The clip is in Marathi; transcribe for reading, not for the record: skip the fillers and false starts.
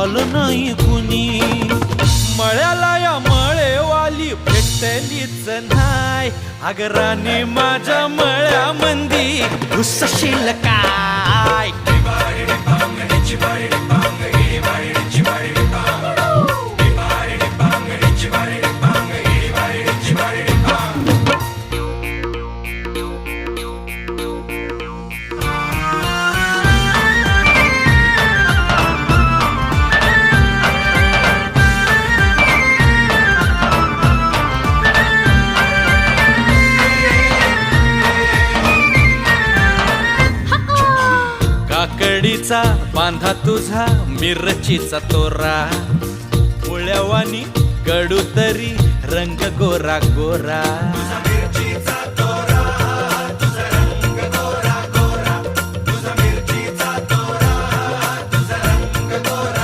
आलं नाही कुणी. मळ्याला या मळेवाली भेटलीच नाय. अग राणी माझ्या मळ्यामंदी घुसशील काय. काकडीचा बांधा तुझा मिरचीचा तोरा. मुळ्यावानी कडू तरी रंग गोरा गोरा.